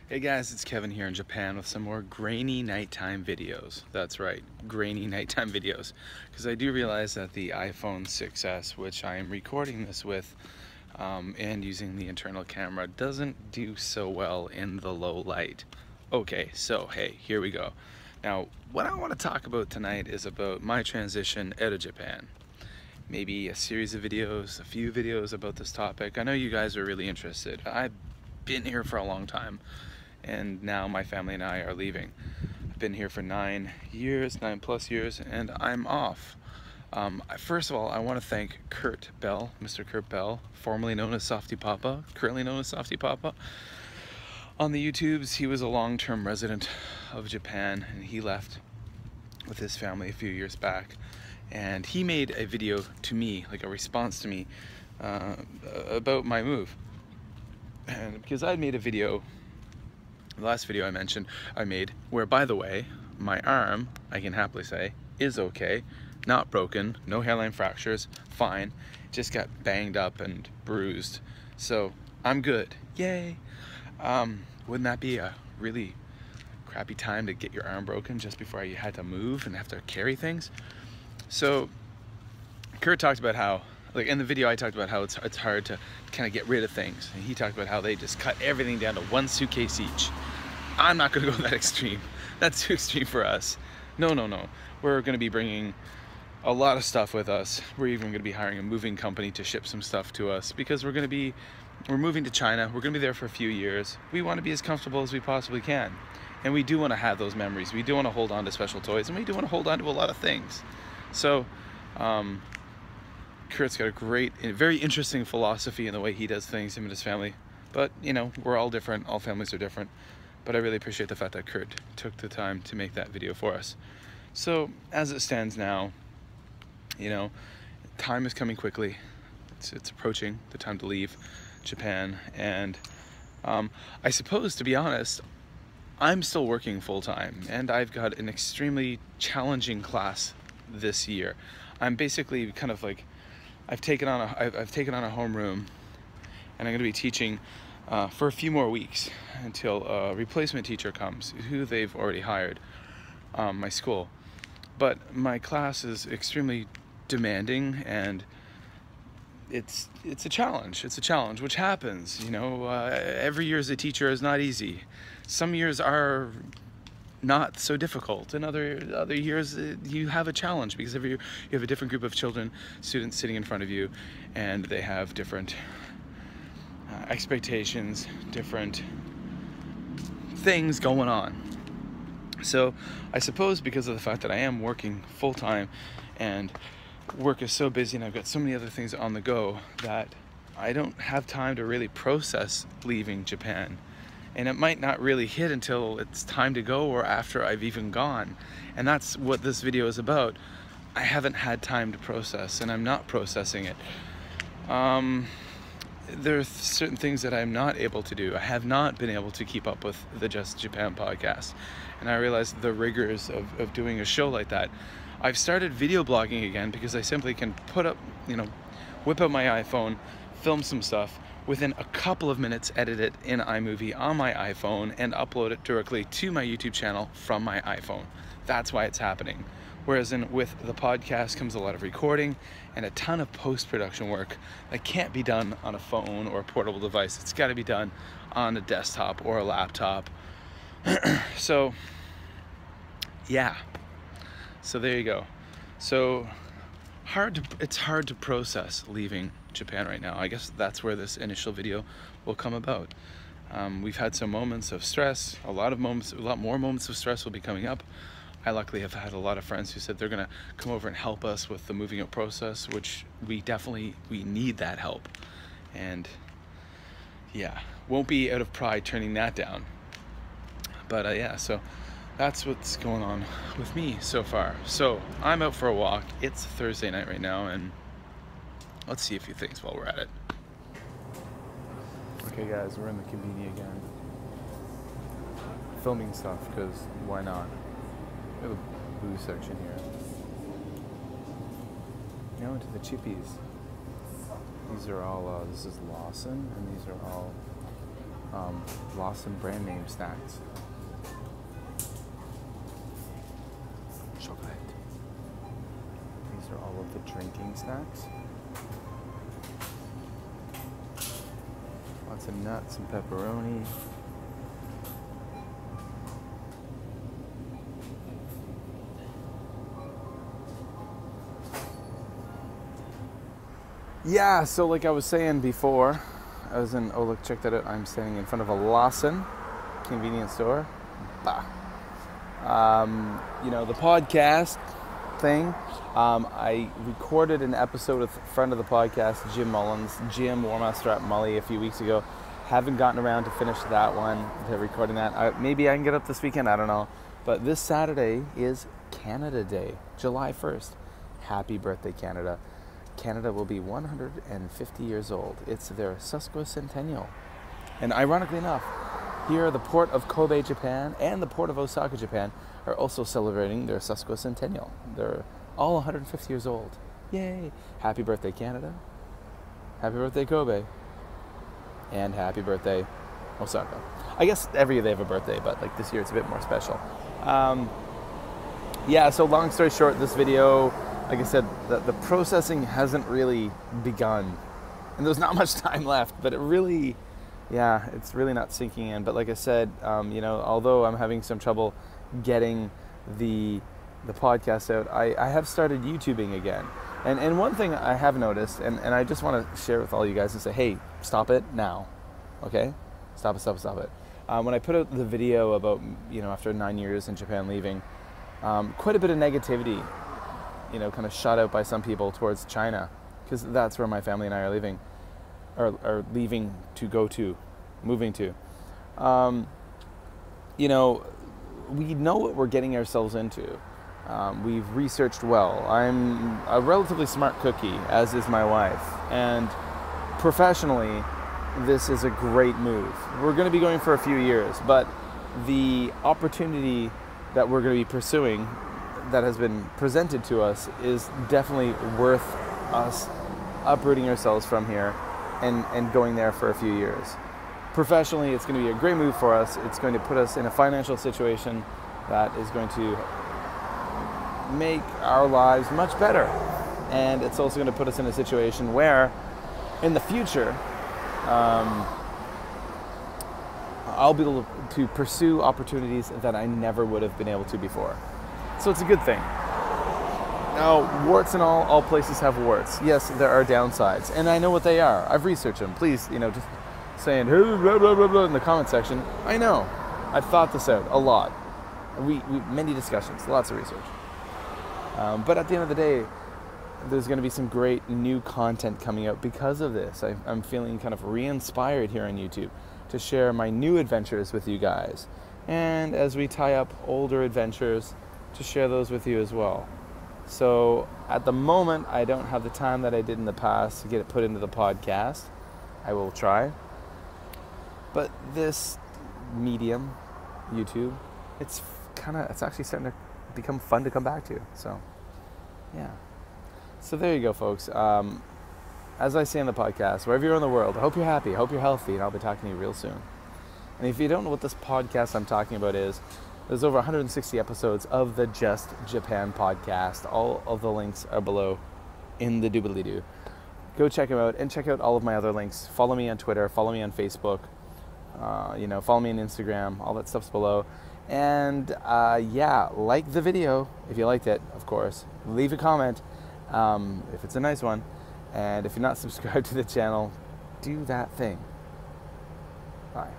Hey guys, it's Kevin here in Japan with some more grainy nighttime videos. That's right, grainy nighttime videos. Because I do realize that the iPhone 6s, which I am recording this with and using the internal camera, doesn't do so well in the low light. Okay, so hey, here we go. Now, what I want to talk about tonight is about my transition out of Japan. Maybe a series of videos, a few videos about this topic. I know you guys are really interested. I've been here for a long time, and now my family and I are leaving. I've been here for 9 plus years, and I'm off. First of all, I want to thank Kurt Bell, Mr. Kurt Bell, formerly known as Softy Papa, currently known as Softy Papa. On the YouTubes, he was a long-term resident of Japan, and he left with his family a few years back. And he made a video to me, like a response to me, about my move. And because I'd made a video, the last video I made, where, by the way, my arm, I can happily say, is okay, not broken, no hairline fractures, fine, just got banged up and bruised, so I'm good, yay. Wouldn't that be a really crappy time to get your arm broken just before you had to move and have to carry things? So Kurt talked about how, like in the video I talked about how it's hard to kind of get rid of things, and he talked about how they just cut everything down to one suitcase each. I'm not going to go that extreme. That's too extreme for us. No. We're going to be bringing a lot of stuff with us. We're even going to be hiring a moving company to ship some stuff to us, because we're moving to China. We're going to be there for a few years. We want to be as comfortable as we possibly can, and we do want to have those memories. We do want to hold on to special toys, and we do want to hold on to a lot of things. So Kurt's got a great, very interesting philosophy in the way he does things, him and his family. But, you know, we're all different. All families are different. But I really appreciate the fact that Kurt took the time to make that video for us. So, as it stands now, you know, time is coming quickly. It's approaching the time to leave Japan. And I suppose, to be honest, I'm still working full-time. And I've got an extremely challenging class this year. I'm basically kind of like, I've taken on a homeroom, and I'm going to be teaching for a few more weeks until a replacement teacher comes, who they've already hired, my school. But my class is extremely demanding, and it's a challenge. It's a challenge, which happens, you know. Every year as a teacher is not easy. Some years are not so difficult, and other years you have a challenge, because every year you have a different group of students sitting in front of you, and they have different expectations, different things going on. So I suppose because of the fact that I am working full-time and work is so busy and I've got so many other things on the go, that I don't have time to really process leaving Japan. And it might not really hit until it's time to go, or after I've even gone. And that's what this video is about. I haven't had time to process, and I'm not processing it. There are certain things that I'm not able to do. I have not been able to keep up with the Just Japan podcast. And I realize the rigors of doing a show like that. I've started video blogging again, because I simply can whip out my iPhone, film some stuff, within a couple of minutes edit it in iMovie on my iPhone, and upload it directly to my YouTube channel from my iPhone. That's why it's happening. Whereas with the podcast comes a lot of recording and a ton of post-production work that can't be done on a phone or a portable device. It's got to be done on a desktop or a laptop. So, yeah. So there you go. So it's hard to process leaving Japan right now. I guess that's where this initial video will come about. We've had some moments of stress, a lot more moments of stress will be coming up. I luckily have had a lot of friends who said they're gonna come over and help us with the moving out process, which we need that help. And yeah, won't be out of pride turning that down. But yeah, so that's what's going on with me so far. So I'm out for a walk. It's Thursday night right now, and let's see a few things while we're at it. Okay guys, we're in the convenience again. Filming stuff, because why not? We have a booze section here. Now into the chippies. These are all, this is Lawson, and these are all Lawson brand name snacks. Chocolate. These are all of the drinking snacks. Lots of nuts and pepperoni. Yeah, so like I was saying before, oh look, check that out. I'm standing in front of a Lawson convenience store. Bah. The podcast thing. I recorded an episode with a friend of the podcast, Jim Mullins, Jim Warmouth Mully, a few weeks ago. Haven't gotten around to finish that one, to recording that. Maybe I can get up this weekend, I don't know. But this Saturday is Canada Day, July 1st. Happy birthday, Canada. Canada will be 150 years old. It's their sesquicentennial. And ironically enough, here the port of Kobe, Japan, and the port of Osaka, Japan, are also celebrating their sesquicentennial. They're all 150 years old. Yay! Happy birthday, Canada. Happy birthday, Kobe. And happy birthday, Osaka. I guess every year they have a birthday, but like this year it's a bit more special. So long story short, this video, like I said, the processing hasn't really begun. And there's not much time left, but it's really not sinking in. But like I said, although I'm having some trouble getting the podcast out, I have started YouTubing again. And one thing I have noticed, and I just want to share with all you guys and say, hey, stop it now, okay? Stop it. When I put out the video about, after 9 years in Japan leaving, quite a bit of negativity, kind of shot out by some people towards China, because that's where my family and I are leaving, or leaving to go to, moving to. We know what we're getting ourselves into. We've researched well. I'm a relatively smart cookie, as is my wife, and professionally, this is a great move. We're going to be going for a few years, but the opportunity that we're going to be pursuing that has been presented to us is definitely worth us uprooting ourselves from here and going there for a few years. Professionally, it's going to be a great move for us. It's going to put us in a financial situation that is going to make our lives much better. And it's also going to put us in a situation where, in the future, I'll be able to pursue opportunities that I never would have been able to before. So it's a good thing. Now, warts and all places have warts. Yes, there are downsides, and I know what they are. I've researched them. Please, just saying hey, blah, blah, blah, blah, in the comment section. I know. I've thought this out a lot. We many discussions, lots of research. But at the end of the day, there's going to be some great new content coming out because of this. I'm feeling kind of re-inspired here on YouTube to share my new adventures with you guys. And as we tie up older adventures, to share those with you as well. So at the moment, I don't have the time that I did in the past to get it put into the podcast. I will try. But this medium, YouTube, it's actually starting to become fun to come back to. So, yeah. So there you go, folks. As I say in the podcast, wherever you're in the world, I hope you're happy, I hope you're healthy, and I'll be talking to you real soon. And if you don't know what this podcast I'm talking about is, there's over 160 episodes of the Just Japan podcast. All of the links are below in the doobly-doo. Go check them out and check out all of my other links. Follow me on Twitter, follow me on Facebook, follow me on Instagram, all that stuff's below. And like the video if you liked it, of course. Leave a comment if it's a nice one. And if you're not subscribed to the channel, do that thing. Bye.